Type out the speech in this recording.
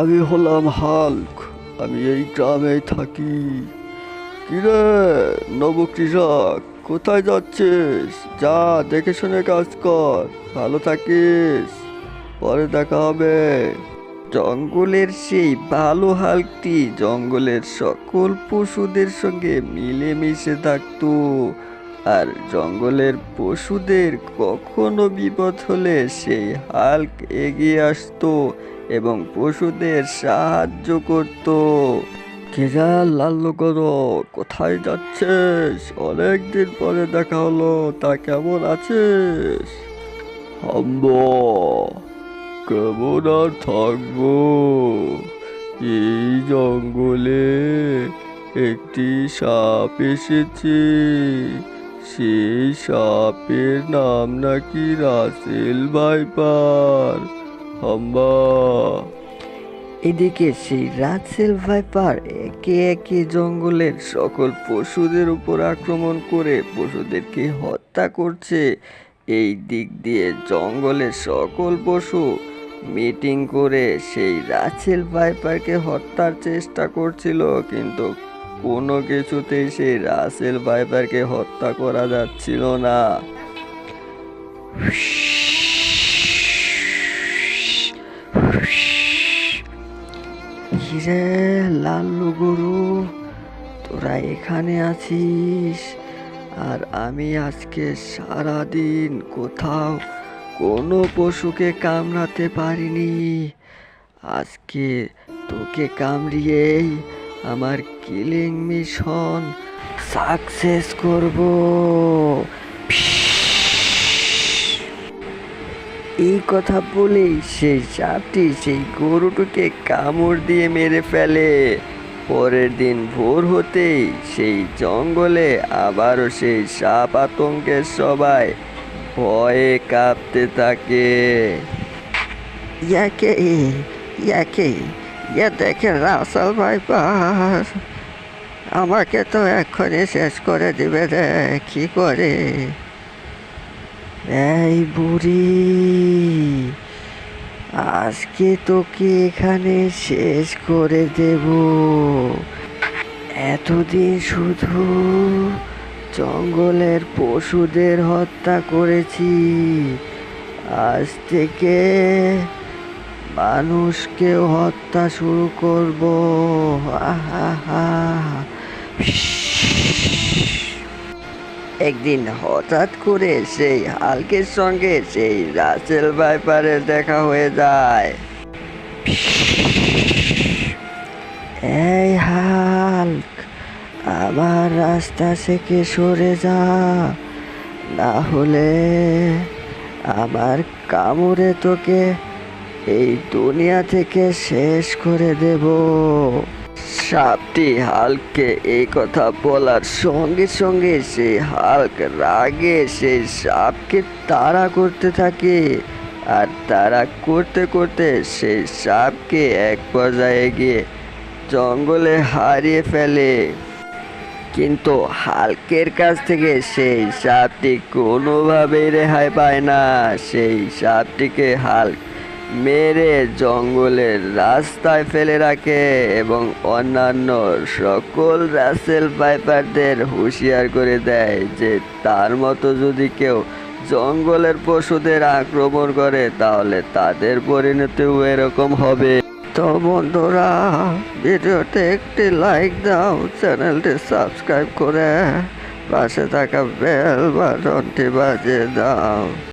আমি হলাম হাল্ক। আমি এই গ্রামেই থাকি। কিরে নবকৃষক, কোথায় যাচ্ছিস? যা, দেখে শুনে কাজ কর। ভালো থাকিস, পরে দেখা হবে। জঙ্গলের সেই ভালো হাল্কটি জঙ্গলের সকল পশুদের সঙ্গে মিলেমিশে থাকতো। আর জঙ্গলের পশুদের কখনো বিপদ হলে সেই হাল্ক এগিয়ে আসতো এবং পশুদের সাহায্য করত। কেরা লাল্ল করো, কোথায় যাচ্ছিস? অনেকদিন পরে দেখা হলো, তা কেমন আছিস? হাম্বা, কেমন আর থাকবো? এই জঙ্গলে একটি সাপ এসেছে। সেই সাপের নাম নাকি রাসেল ভাইপার। হাম্বা। এদিকে সেই রাসেল ভাইপার একে একে জঙ্গলের সকল পশুদের উপর আক্রমণ করে পশুদেরকে হত্যা করছে। এই দিক দিয়ে জঙ্গলের সকল পশু মিটিং করে সেই রাসেল ভাইপারকে হত্যার চেষ্টা করছিল, কিন্তু কোনো কিছুতেই সেই রাসেল ভাইপারকে হত্যা করা যাচ্ছিল না। কিরে লাল্লু গরু, তোরা এখানে আছিস? আর আমি আজকে সারাদিন কোথাও কোনো পশুকে কামড়াতে পারিনি। আজকে তোকে কামড়িয়েই আমার কিলিং মিশন সাকসেস করব। এই কথা বলেই সেই সাপটি সেই গরুটিকে কামড় দিয়ে মেরে ফেলে। পরের দিন ভোর হতেই সেই জঙ্গলে আবারও সেই সাপ আতঙ্কে সবাই ভয়ে কাঁপতে থাকে। ইয়াকে ইয়াকে ইয়া দেখে রাসেল ভাইপার আমাকে তো এক্ষুনি শেষ করে দিবে রে, কি করে? এই বুড়ি, আজকে তোকে এখানে শেষ করে দেব। এতদিন শুধু জঙ্গলের পশুদের হত্যা করেছি, আজ থেকে মানুষকেও হত্যা শুরু করব। আহা। একদিন হঠাৎ করে সেই হাল্কের সঙ্গে সেই রাসেল ভাইপারের দেখা হয়ে যায়। এই হাল্ক, আমার রাস্তা থেকে সরে যা, না হলে আমার কামড়ে তোকে এই দুনিয়া থেকে শেষ করে দেব। সাপটি হাল্ককে এই কথা বলার সঙ্গে সঙ্গে সেই হাল্ক রাগে সেই সাপকে তাড়া করতে থাকে। আর তাড়া করতে করতে সেই সাপকে এক পর্যায়ে গিয়ে জঙ্গলে হারিয়ে ফেলে। কিন্তু হাল্কের কাছ থেকে সেই সাপটি কোনোভাবেই রেহাই পায় না। সেই সাপটিকে হাল্ক মেরে জঙ্গলের রাস্তায় ফেলে রাখে এবং অন্যান্য সকল রাসেল ভাইপারদের হুঁশিয়ার করে দেয় যে তার মতো যদি কেউ জঙ্গলের পশুদের আক্রমণ করে তাহলে তাদের পরিণতিও এরকম হবে। তো বন্ধুরা, ভিডিওতে একটি লাইক দাও, চ্যানেলটি সাবস্ক্রাইব করে পাশে থাকা বেল বাটনটি বাজিয়ে দাও।